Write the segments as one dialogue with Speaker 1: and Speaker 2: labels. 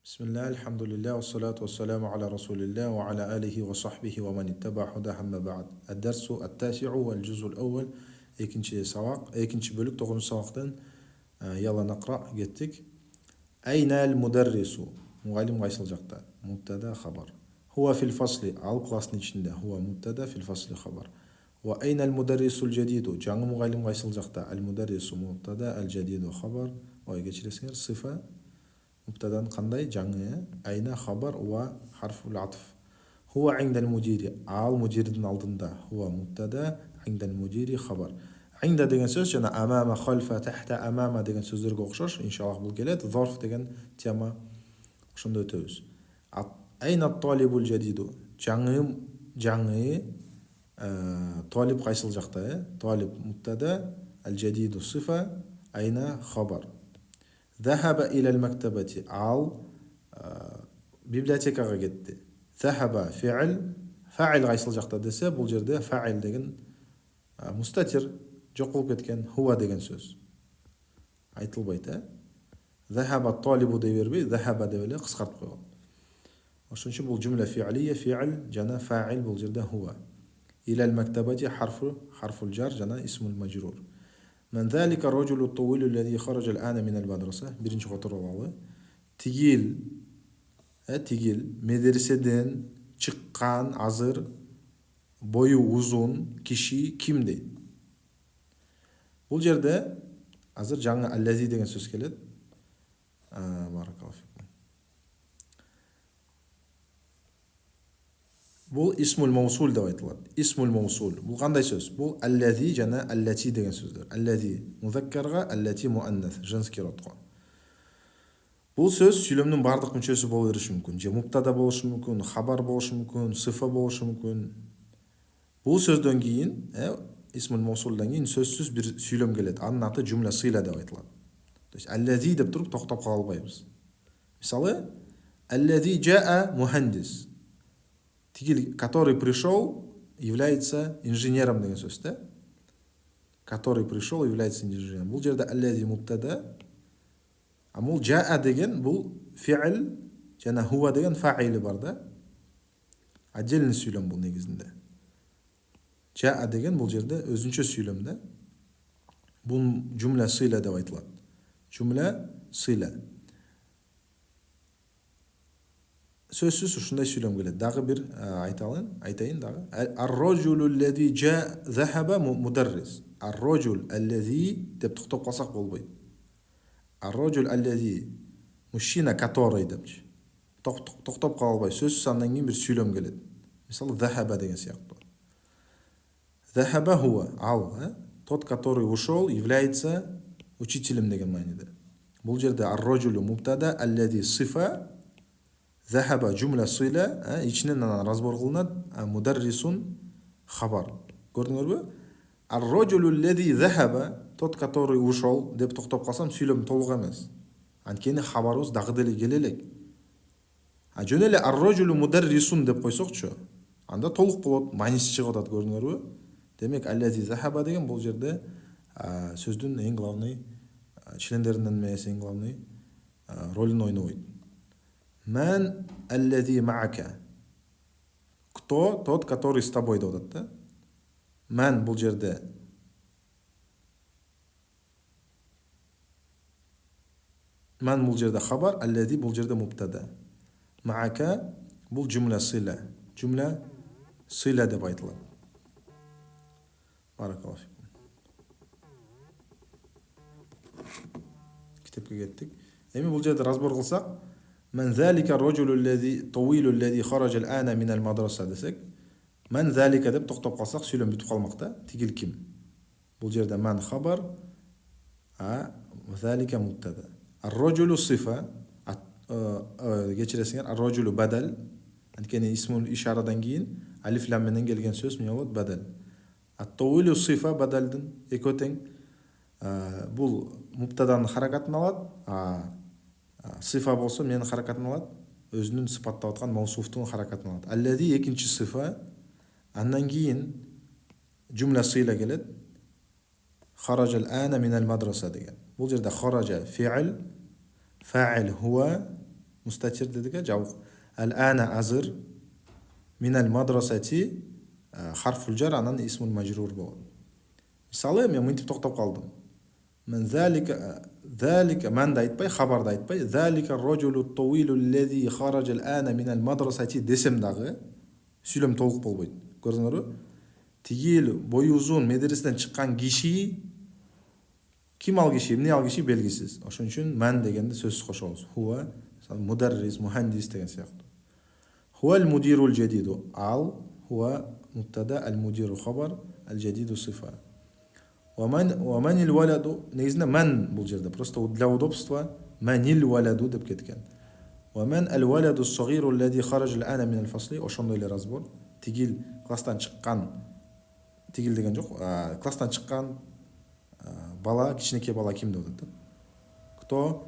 Speaker 1: بسم الله الحمد لله والصلاة والسلام على رسول الله وعلى آله وصحبه ومن اتبع هداه أما بعد. الدرس التاسع والجزء الأول. إيكنشي بölük 9 сабақтан يلا نقرأ جتك. أين المدرس؟ معلم قайсыл жақта. مبتدا خبر. هو في الفصل. ал класстың içinde. هو مبتدا في الفصل خبر. وأين المدرس الجديد؟ жаңы мұғалім қайсыл жақта. المدرس مبتدا الجديد خبر. ой кешіресіңдер, صفة مبتدا قنداي жаңы, أين خبر وحرف العطف. هو عند المدير. ал مديرдің алдында. هو مبتدا عند المدير خبر. عند деген сөз жана أمام خلف تحت أمام деген сөздерге ұқсас. иншаллах бұл келеді. ظرف деген тема ошондо өтөбүз. أين الطالب الجديد? жаңы طالب қайсыл жақта. طالب مبتدا الجديد صفة أين خبر. ذهب إلى المكتبة. ал библиотекаға кетті. ذهب فعل. فاعل қайсыл жақта десе, бұл жерде фаил деген мустатир жоқ болып кеткен. هو деген сөз айтылбайды. ذهب الطالب дей бербей, ذهب деп эле кыскартып койгон. Ошон үчүн бул жумла фи'лия, фи'л жана фаил бул жерде هو. إلى المكتبة حرف الجر جنا اسم المجرور. من ذلك الرجل الطويل الذي خرج الآن من المدرسة. биринчи которулалы. Тигил медреседен чыккан азыр бою узун киши ким дейт. Бул жерде азыр жаңы аллази деген сөз келет. Бул исмул маусул деп айтылат. Исмул маусул. Бул кандай сөз? Бул аллази жана аллати деген сөздөр. Аллази музаккарга, аллати муаннас, женский родко. Бул сөз сүйлөмдүн бардык мүчөсү боло бериши мүмкүн. Же муптада болушу мүмкүн, хабар болушу мүмкүн, сыфа болушу мүмкүн. Бул сөздөн кийин, исмул маусулдан кийин сөзсүз бир сүйлөм келет. Анын аты жумла сыйла деп айтылат. То есть аллази деп туруп токтоп кала албайбыз. Мисалы, аллази жаа мухандис. Тигил, который пришел, является инженером деген сөз, да? Который пришел, является инженером. Бул жерде аллази муптада, а бул жаа деген бул фи'л жана хуа деген фаили бар да. Отдельный сүйлөм бул негизинде. Жаа деген бул жерде өзүнчө сүйлөм да. Бул жумла сыйла деп айтылат. Жумла сыйла. Сөзсүз ушундай сүйлөм келет. Дагы бир айтайын дагы. Ар-раджулу аллази жаа захаба мударрис. Ар-раджул аллази деп токтоп калсак болбойт. Ар-раджул аллази мужчина который депчи. Токтоп кала албай. Сөзсүз андан кийин бир сүйлөм келет. Мисалы захаба деген сыяктуу. Захаба хуа, ал, тот, который ушел, является учителем деген мааниде. Бул жерде ар-раджулу мубтада, аллази сифа, захаба жумла сыйла, ичинен анан разбор кылынат, мударрисун хабар. Көрдүңөрбү? Ар-раджулу аллази захаба, тот, который ушел деп токтоп калсам сүйлөм толук эмес. Анткени хабарыбыз дагы деле келе элек. Жөн эле ар-раджулу мударрисун деп койсокчу, анда толук болот, мааниси чыгып атат, көрдүңөрбү? Демек аллази захаба деген бул жерде сөздүн эң главный члендеринен эмес, эң главный ролун ойнобойт. Ман аллази ма'ака. Кто тот, который с тобой деп атат да. Ман бул жерде ман бул жерде хабар, аллази бул жерде мубтада. Ма'ака бул жумла сыйла. Жумла сыйла деп айтылат. Баракаллаху фикум. Китепке кеттик. Эми бул жерде разбор кылсак, من ذلك الرجل الذي طويل الذي خرج الآن من المدرسة десек, من ذلك деп токтоп калсак сүйлөм бүтүп калмак да. Тигил ким? Бул жерде man хабар, ذلك мубтада. الرجل صفة, кечиресиңер, الرجل بدل. Анткени исмул ишарадан кийин алиф лам менен келген сөз эмне болот? Badal. Ат-тауилу сифа бадалдын экөө тең. Бул муптаданын харакатын алат, сифа болсо менин харакатын алат, өзүнүн сыпаттап аткан маусуфтун харакатын алат. Аллази экинчи сифа, андан кийин жумла сыйла келет. Харажал ана минал мадраса деген. Бул жерде хаража фи'л, фа'ил хуа, Мустатир дедік жабық. Әл-әна азыр, минал мадрасати харфул жар, анан исмул мажрур болады. Мысалы, мен мынтип тоқтап қалдым. Мен залика мен да айтпай, хабарда айтпай, залика ар-раджулу ат-тауилу аллази хараджа ал-ана минал мадрасати десем дағы сөйлем толық болбойды. Көрдіңдер бе? Тигел бойы ұзын медреседен шыққан киши, ким ал киши, эмне ал киши белгисиз. Ошон үчүн мен дегенде сөзсүз кошобуз. Хуа мударрис, мухандис деген сыяктуу. Хуа ал-мудирул жадиду. Ал хуа мубтада, ал-мудиру хабар, ал-жадиду сифа. ومن الولد негізінде мен бұл жерде просто для удобства манил валаду деп кеткен. ومن الولد الصغير الذي خرج الآن من الفصل. Ошондой эле разбор. Тигил класстан чыккан, тигил деген жок, класстан чыккан бала, кичинекей бала ким деп атат? Кто?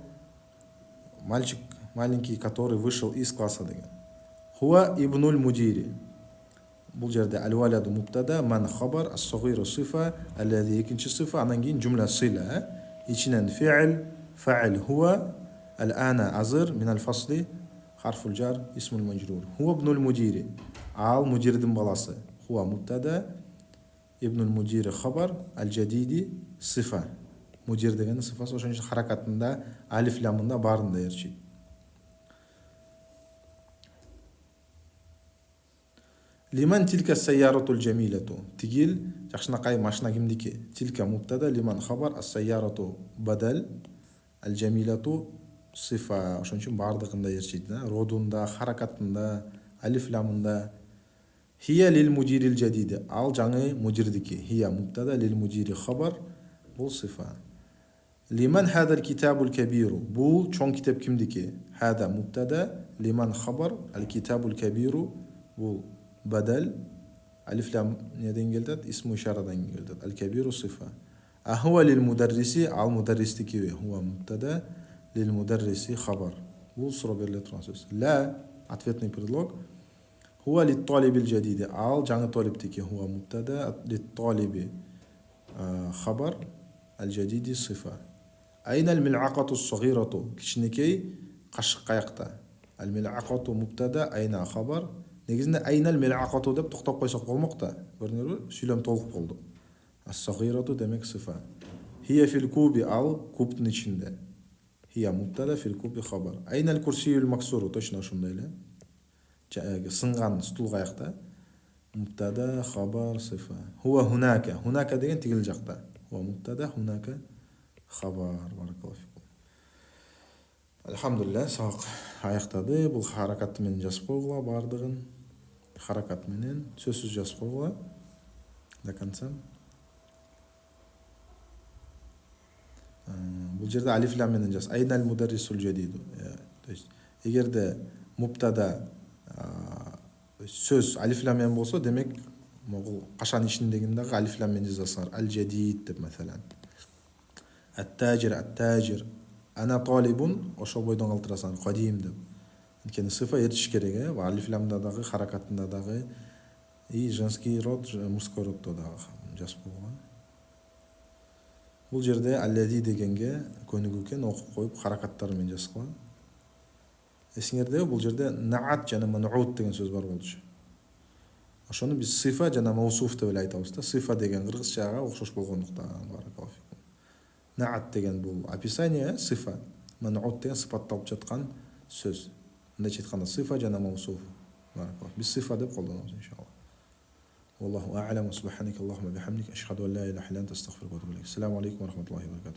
Speaker 1: Мальчик маленький, который вышел из класса деген. Хуа ибнуль мудири. Бұл жерде ал-валаду мубтада, ман хабар, ас-сагиру сифа, аллази экинчи сифа, анан кийин жумла сила. Ичинен фи'л, фа'ил хуа, ал-ана азыр, минал фасли, харфул жар, исмул мажрур. Хуа ибнуль мудири. Ал мудирдин баласы. Хуа мубтада, ибнуль мудири хабар, ал-жадиди сифа. Мудир деген сифасы, ошон үчүн харакатында, алиф ламында барында ээрчийт. Лиман тилка сайяратул джамилату. Тигил жакшынакай машина кимдики? Тилка мубтада, лиман хабар, ас-сайярату бадал, ал-джамилату сифа. Ошон үчүн бардыгында ээрчийт. Родунда, харакатында, алиф ламында. Хия лил мудирил жадиди. Ал жаңы мудирдики. Хия мубтада, лил мудири хабар, бул сифа. Лиман хадал китабул кабиру. Бул чоң китап кимдики? Хада мубтада, лиман хабар, ал-китабул кабиру, бул بدل ألف لام ندين قلت اسمه إشارة دين قلت الكبير صفة. أهو للمدرس على المدرس تكوي هو مبتدا للمدرس خبر وصل بالترانسيس. لا عطفتني بريلوج. هو للطالب الجديد على جان الطالب تكي هو مبتدا للطالب خبر الجديد صفة. أين الملعقة الصغيرة كشنكي قشق يقطع. الملعقة مبتدا أين خبر. Негізінде айнал мел'ақату деп тоқтап қойсақ болмақ та. Көрдіңдер бе? Сөйлем толық болды. Ас-сағирату демек сифа. Хия фил куби, ал кубтың ішінде. Хия мубтада фил куби хабар. Айнал курсиюл максуру, точно ошондай эле. Сынған стул қаяқта. Мубтада хабар сифа. Хуа хунака. Хунака деген тигил жақта. Хуа мубтада хунака хабар. Баракаллаху фикум. Алхамдулилlah, сабақ аяқтады. Бұл харакатты менен жазып қойғыла бардығын. Харакат менен сөзсүз жазып қойғыла до конца. Бұл жерде алиф лам менен жаз. Айнал мударрисул жадиду. То есть эгерде мубтада сөз алиф лам менен болсо, демек могул кашан ичиндегиндеги алиф лам менен жазасыңар. Ал-жадид деп маселен. Ат-тажир. Ана талибун, ошол бойдон калтырасың, кадим деп. Анткени сифа эртиш керек, алиф ламда дагы, харакатында дагы, и женский род, мужской роддо дагы жазып койгон. Бул жерде аллази дегенге көнүгүү экен, окуп коюп харакаттары менен жазгыла. Эсиңерде бул жерде наат жана ман'ут деген сөз бар болчу. Ошону биз сифа жана маусуф деп эле айтабыз да. Сифа деген кыргызчага окшош болгондуктан баракаллаху фикум. Наат деген бул описание, сифа. Ман'ут деген сыпатталып жаткан сөз. Мындайча айтканда сифа жана маусуф. Биз сифа деп колдонобуз иншаллах. والله أعلم وسبحانك اللهم وبحمدك أشهد أن لا إله إلا أنت أستغفرك وأتوب إليك. السلام عليكم ورحمة الله وبركاته.